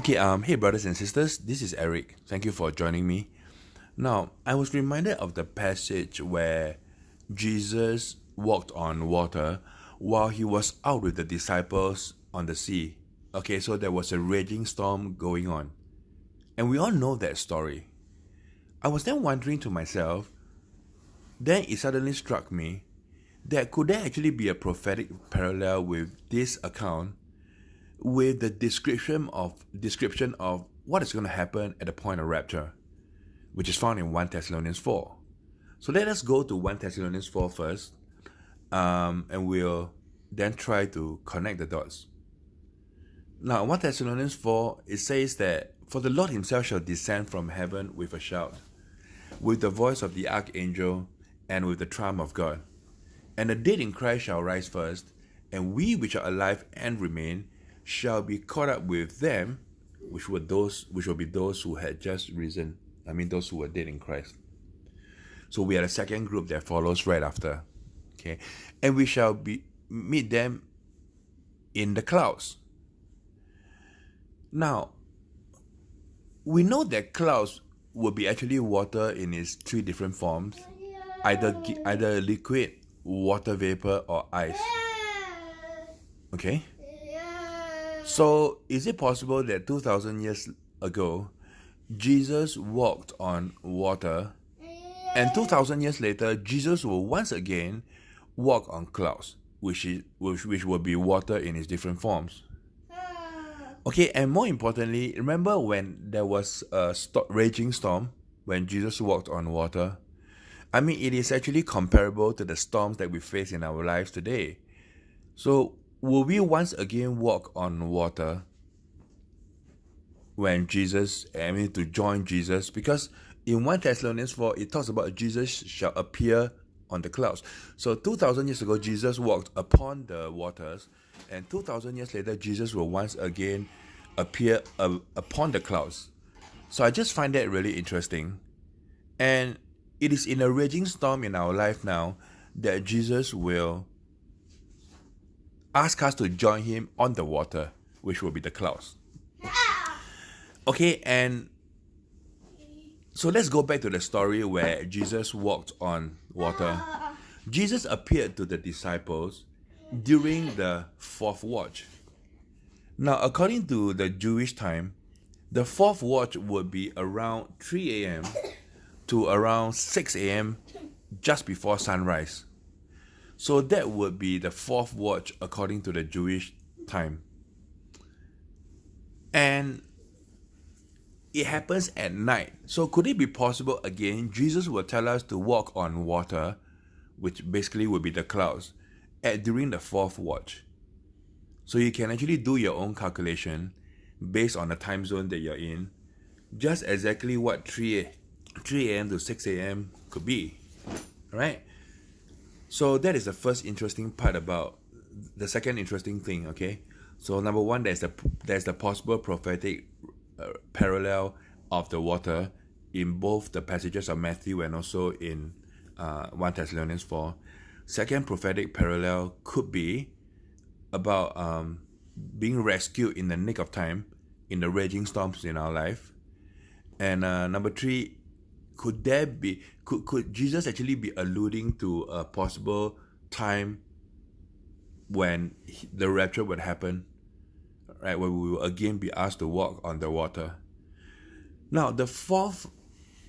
Hey brothers and sisters, this is Eric. Thank you for joining me. Now, I was reminded of the passage where Jesus walked on water while he was out with the disciples on the sea. Okay, so there was a raging storm going on. And we all know that story. I was then wondering to myself, then it suddenly struck me that could there actually be a prophetic parallel with this account with the description of what is going to happen at the point of rapture, which is found in 1 Thessalonians 4. So let us go to 1 Thessalonians 4 first, and we'll then try to connect the dots. Now, 1 Thessalonians 4, it says that, "For the Lord himself shall descend from heaven with a shout, with the voice of the archangel, and with the trump of God. And the dead in Christ shall rise first, and we which are alive and remain shall be caught up with them," which will be those who had just risen. I mean, those who were dead in Christ. So we are the second group that follows right after. Okay, and we shall meet them in the clouds. Now, we know that clouds will be actually water in its three different forms, either liquid, water vapor, or ice. Okay? So, is it possible that 2,000 years ago, Jesus walked on water, and 2,000 years later, Jesus will once again walk on clouds, which will be water in its different forms? Okay, and more importantly, remember when there was a raging storm when Jesus walked on water? I mean, it is actually comparable to the storms that we face in our lives today. So, will we once again walk on water when to join Jesus? Because in 1 Thessalonians 4, it talks about Jesus shall appear on the clouds. So 2,000 years ago, Jesus walked upon the waters, and 2,000 years later, Jesus will once again appear upon the clouds. So I just find that really interesting. And it is in a raging storm in our life now that Jesus will ask us to join him on the water, which will be the clouds. Okay, and so let's go back to the story where Jesus walked on water. Jesus appeared to the disciples during the fourth watch. Now, according to the Jewish time, the fourth watch would be around 3 a.m. to around 6 a.m. just before sunrise. So that would be the fourth watch according to the Jewish time. And it happens at night. So could it be possible again, Jesus will tell us to walk on water, which basically would be the clouds, during the fourth watch? So you can actually do your own calculation based on the time zone that you're in, just exactly what 3 a.m. to 6 a.m. could be. Alright? So that is the first interesting part about the second interesting thing, okay? So number one, there's the possible prophetic parallel of the water in both the passages of Matthew and also in 1 Thessalonians 4. Second prophetic parallel could be about being rescued in the nick of time in the raging storms in our life. And number three, could Jesus actually be alluding to a possible time when the rapture would happen, right, where we will again be asked to walk on the water? Now, the fourth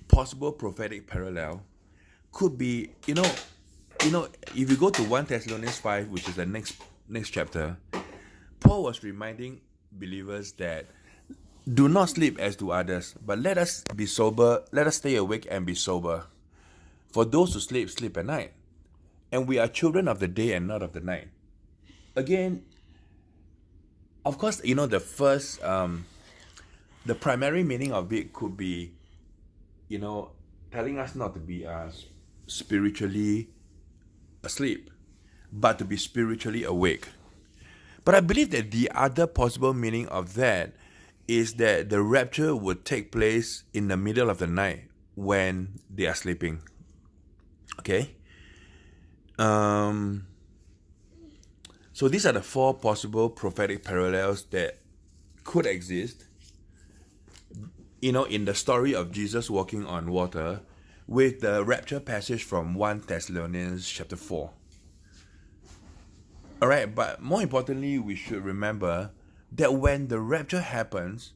possible prophetic parallel could be, if you go to 1 Thessalonians 5, which is the next chapter, Paul was reminding believers that do not sleep as do others, but let us be sober, let us stay awake and be sober. For those who sleep, sleep at night. And we are children of the day and not of the night. Again, of course, the first, the primary meaning of it could be, telling us not to be spiritually asleep, but to be spiritually awake. But I believe that the other possible meaning of that is that the rapture would take place in the middle of the night when they are sleeping. Okay? So these are the four possible prophetic parallels that could exist in the story of Jesus walking on water with the rapture passage from 1 Thessalonians chapter 4. All right, but more importantly, we should remember that when the rapture happens,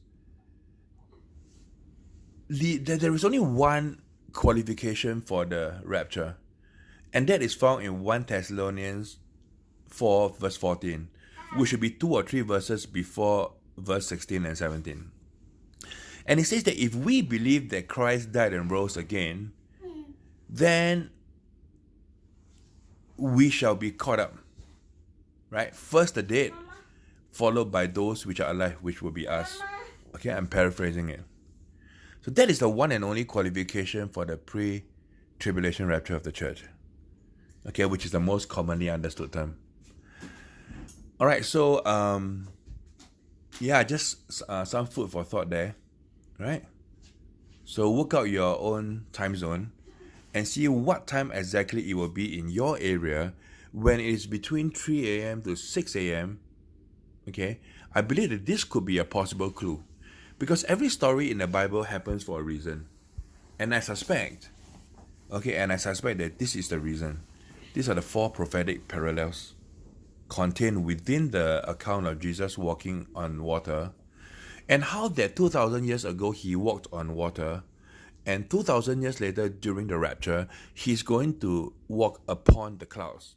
there is only one qualification for the rapture, and that is found in 1 Thessalonians 4 verse 14, which should be 2 or 3 verses before verse 16 and 17. And it says that if we believe that Christ died and rose again, then we shall be caught up. Right? First the dead, followed by those which are alive, which will be us. Okay, I'm paraphrasing it. So that is the one and only qualification for the pre-tribulation rapture of the church. Okay, which is the most commonly understood term. All right, so just some food for thought there, right? So work out your own time zone and see what time exactly it will be in your area when it is between 3 a.m. to 6 a.m. Okay, I believe that this could be a possible clue, because every story in the Bible happens for a reason, and I suspect that this is the reason. These are the 4 prophetic parallels contained within the account of Jesus walking on water, and how that 2,000 years ago he walked on water, and 2,000 years later during the rapture, he's going to walk upon the clouds.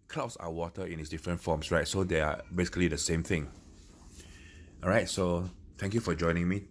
Clouds are water in its different forms, right? So they are basically the same thing. All right, so thank you for joining me